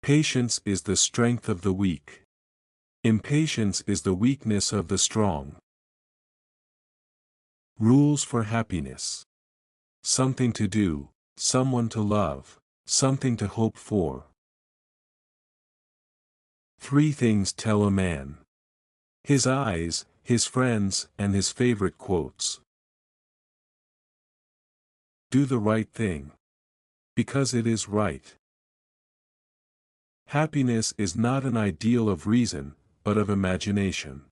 Patience is the strength of the weak. Impatience is the weakness of the strong. Rules for happiness. Something to do, someone to love, something to hope for. 3 things tell a man. His eyes, his friends, and his favorite quotes. Do the right thing. Because it is right. Happiness is not an ideal of reason, but of imagination.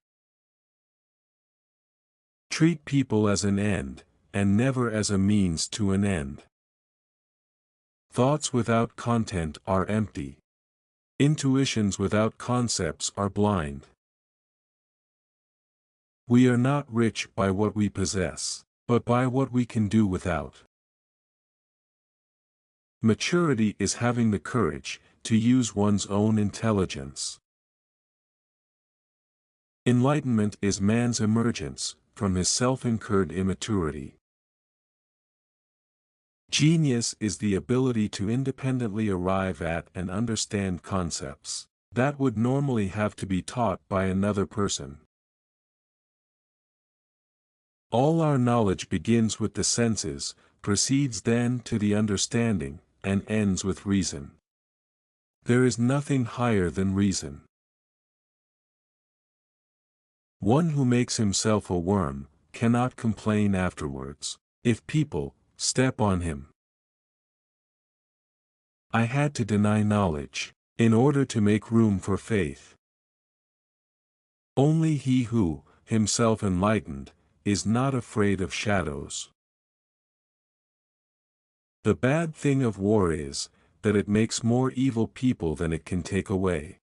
Treat people as an end, and never as a means to an end. Thoughts without content are empty. Intuitions without concepts are blind. We are not rich by what we possess, but by what we can do without. Maturity is having the courage to use one's own intelligence. Enlightenment is man's emergence from his self-incurred immaturity. Genius is the ability to independently arrive at and understand concepts that would normally have to be taught by another person. All our knowledge begins with the senses, proceeds then to the understanding, and ends with reason. There is nothing higher than reason. One who makes himself a worm cannot complain afterwards if people step on him. I had to deny knowledge in order to make room for faith. Only he who, himself enlightened, is not afraid of shadows. The bad thing of war is that it makes more evil people than it can take away.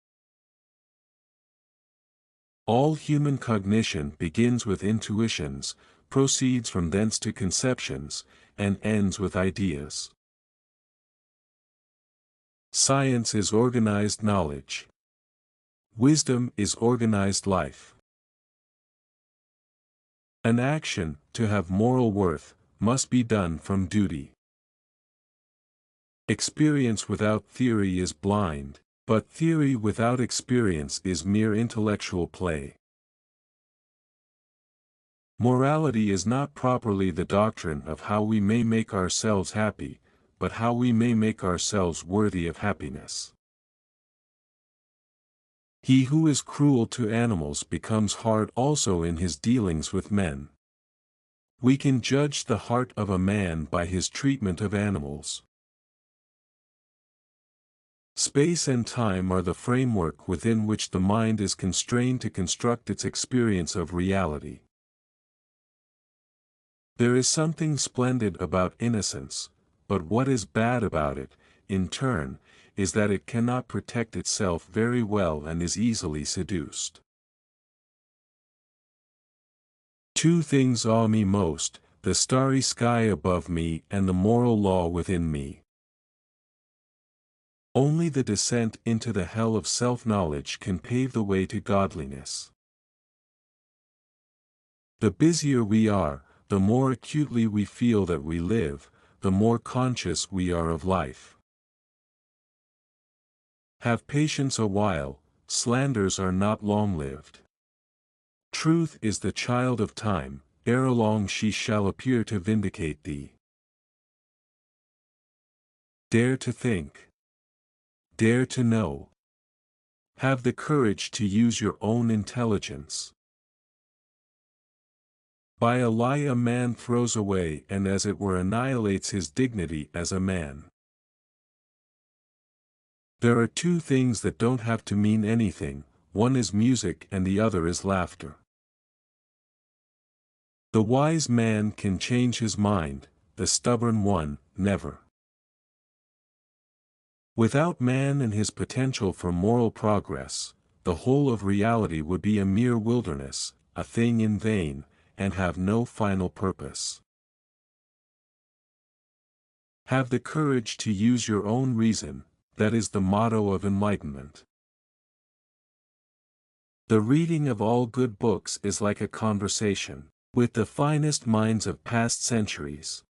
All human cognition begins with intuitions, proceeds from thence to conceptions, and ends with ideas. Science is organized knowledge. Wisdom is organized life. An action, to have moral worth, must be done from duty. Experience without theory is blind, but theory without experience is mere intellectual play. Morality is not properly the doctrine of how we may make ourselves happy, but how we may make ourselves worthy of happiness. He who is cruel to animals becomes hard also in his dealings with men. We can judge the heart of a man by his treatment of animals. Space and time are the framework within which the mind is constrained to construct its experience of reality. There is something splendid about innocence, but what is bad about it, in turn, is that it cannot protect itself very well and is easily seduced. 2 things awe me most, the starry sky above me and the moral law within me. Only the descent into the hell of self-knowledge can pave the way to godliness. The busier we are, the more acutely we feel that we live, the more conscious we are of life. Have patience a while, slanders are not long-lived. Truth is the child of time, ere long she shall appear to vindicate thee. Dare to think. Dare to know. Have the courage to use your own intelligence. By a lie a man throws away and as it were annihilates his dignity as a man. There are 2 things that don't have to mean anything, one is music and the other is laughter. The wise man can change his mind, the stubborn one, never. Without man and his potential for moral progress, the whole of reality would be a mere wilderness, a thing in vain, and have no final purpose. Have the courage to use your own reason, that is the motto of enlightenment. The reading of all good books is like a conversation with the finest minds of past centuries.